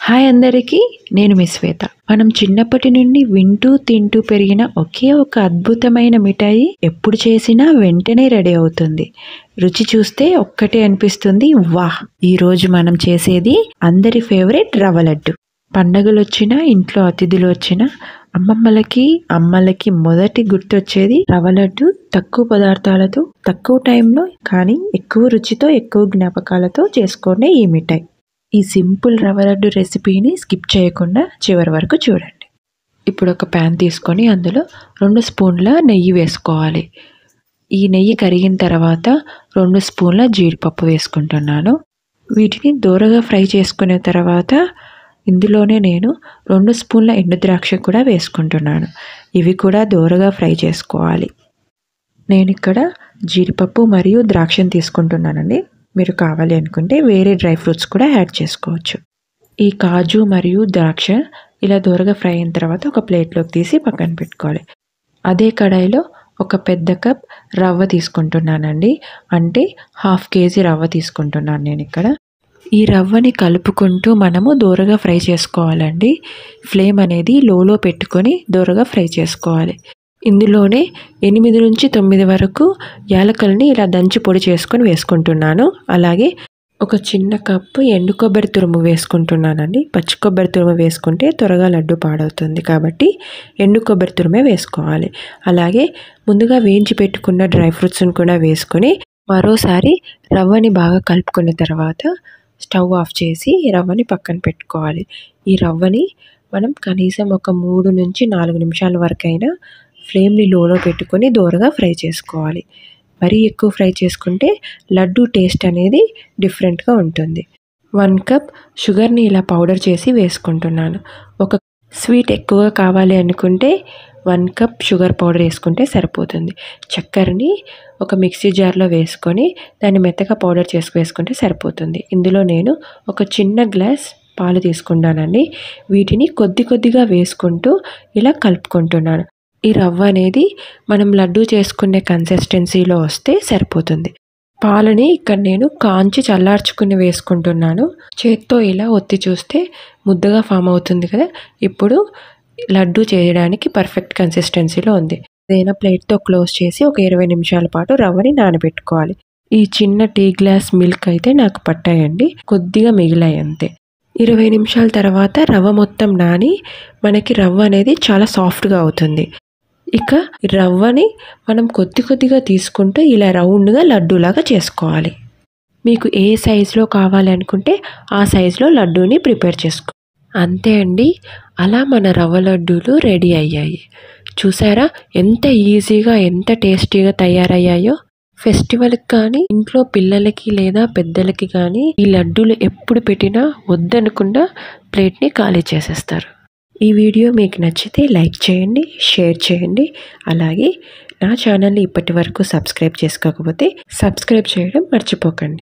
Hi అందరికీ, నేను మీ శ్వేత. మనం చిన్నప్పటి నుండి వింటూ తింటూ పెరిగిన ఒకే ఒక అద్భుతమైన మిఠాయి ఎప్పుడు చేసినా వెంటనే రెడీ అవుతుంది. రుచి చూస్తే ఒక్కటే అనిపిస్తుంది, వాహ్! ఈరోజు మనం చేసేది అందరి ఫేవరెట్ రవ్వ లడ్డు. పండగలు వచ్చినా, ఇంట్లో అతిథులు వచ్చినా, అమ్మలకి మొదటి గుర్తొచ్చేది రవ్వ లడ్డు. తక్కువ పదార్థాలతో, తక్కువ టైంలో, కానీ ఎక్కువ రుచితో, ఎక్కువ జ్ఞాపకాలతో చేసుకునే ఈ మిఠాయి. ఈ సింపుల్ రవ్వ లడ్డు రెసిపీని స్కిప్ చేయకుండా చివరి వరకు చూడండి. ఇప్పుడు ఒక ప్యాన్ తీసుకొని అందులో 2 స్పూన్ల నెయ్యి వేసుకోవాలి. ఈ నెయ్యి కరిగిన తర్వాత 2 స్పూన్ల జీడిపప్పు వేసుకుంటున్నాను. వీటిని దోరగా ఫ్రై చేసుకునే తర్వాత ఇందులోనే నేను 2 స్పూన్ల ఎండుద్రాక్ష కూడా వేసుకుంటున్నాను. ఇవి కూడా దోరగా ఫ్రై చేసుకోవాలి. నేను ఇక్కడ జీడిపప్పు మరియు ద్రాక్షను తీసుకుంటున్నానండి. మీరు కావాలి అనుకుంటే వేరే డ్రై ఫ్రూట్స్ కూడా యాడ్ చేసుకోవచ్చు. ఈ కాజు మరియు ద్రాక్ష ఇలా దోరగా ఫ్రై అయిన తర్వాత ఒక ప్లేట్లోకి తీసి పక్కన పెట్టుకోవాలి. అదే కడాయిలో ఒక పెద్ద కప్ రవ్వ తీసుకుంటున్నానండి. అంటే 1/2 కేజీ రవ్వ తీసుకుంటున్నాను నేను ఇక్కడ. ఈ రవ్వని కలుపుకుంటూ మనము దోరగా ఫ్రై చేసుకోవాలండి. ఫ్లేమ్ అనేది లోలో పెట్టుకొని దోరగా ఫ్రై చేసుకోవాలి. ఇందులోనే 8 నుంచి 9 వరకు యాలకులని ఇలా దంచి పొడి చేసుకొని వేసుకుంటున్నాను. అలాగే ఒక చిన్న కప్పు ఎండు కొబ్బరి తురుము వేసుకుంటున్నానండి. పచ్చి కొబ్బరి తురుము వేసుకుంటే త్వరగా లడ్డు పాడవుతుంది కాబట్టి ఎండు కొబ్బరి తురుమే వేసుకోవాలి. అలాగే ముందుగా వేయించి పెట్టుకున్న డ్రై ఫ్రూట్స్ని కూడా వేసుకొని మరోసారి రవ్వని బాగా కలుపుకున్న తర్వాత స్టవ్ ఆఫ్ చేసి రవ్వని పక్కన పెట్టుకోవాలి. ఈ రవ్వని మనం కనీసం ఒక 3 నుంచి 4 నిమిషాల వరకైనా ఫ్లేమ్ని లోలో పెట్టుకొని దోరగా ఫ్రై చేసుకోవాలి. మరీ ఎక్కువ ఫ్రై చేసుకుంటే లడ్డు టేస్ట్ అనేది డిఫరెంట్గా ఉంటుంది. 1 కప్ షుగర్ని ఇలా పౌడర్ చేసి వేసుకుంటున్నాను. ఒక స్వీట్ ఎక్కువగా కావాలి అనుకుంటే 1 కప్ షుగర్ పౌడర్ వేసుకుంటే సరిపోతుంది. చక్కెరని ఒక మిక్సీ జార్లో వేసుకొని దాన్ని మెత్తగా పౌడర్ వేసుకుంటే సరిపోతుంది. ఇందులో నేను ఒక చిన్న గ్లాస్ పాలు తీసుకున్నానండి. వీటిని కొద్దిగా వేసుకుంటూ ఇలా కలుపుకుంటున్నాను. ఈ రవ్వ అనేది మనం లడ్డు చేసుకునే కన్సిస్టెన్సీలో వస్తే సరిపోతుంది. పాలని ఇక్కడ నేను కాంచి చల్లార్చుకుని వేసుకుంటున్నాను. చేత్తో ఇలా ఒత్తి చూస్తే ముద్దగా ఫామ్ అవుతుంది కదా. ఇప్పుడు లడ్డు చేయడానికి పర్ఫెక్ట్ కన్సిస్టెన్సీలో ఉంది. ఏదైనా ప్లేట్తో క్లోజ్ చేసి ఒక 20 నిమిషాల పాటు రవ్వని నానబెట్టుకోవాలి. ఈ చిన్న టీ గ్లాస్ మిల్క్ అయితే నాకు పట్టాయండి, కొద్దిగా మిగిలాయి అంతే. 20 నిమిషాల తర్వాత రవ్వ మొత్తం నాని మనకి రవ్వ అనేది చాలా సాఫ్ట్గా అవుతుంది. ఇక రవ్వని మనం కొద్దిగా తీసుకుంటూ ఇలా రౌండ్గా లడ్డూలాగా చేసుకోవాలి. మీకు ఏ సైజులో కావాలి అనుకుంటే ఆ సైజులో లడ్డూని ప్రిపేర్ చేసుకో. అంతే అండి, అలా మన రవ్వ లడ్డూలు రెడీ అయ్యాయి. చూసారా ఎంత ఈజీగా, ఎంత టేస్టీగా తయారయ్యాయో. ఫెస్టివల్కి కానీ, ఇంట్లో పిల్లలకి లేదా పెద్దలకి కానీ ఈ లడ్డూలు ఎప్పుడు పెట్టినా వద్దనకుండా ప్లేట్ని ఖాళీ చేసేస్తారు. ఈ వీడియో మీకు నచ్చితే లైక్ చేయండి, షేర్ చేయండి. అలాగే నా ఛానల్ని ఇప్పటి వరకు సబ్స్క్రైబ్ చేసుకోకపోతే సబ్స్క్రైబ్ చేయడం మర్చిపోకండి.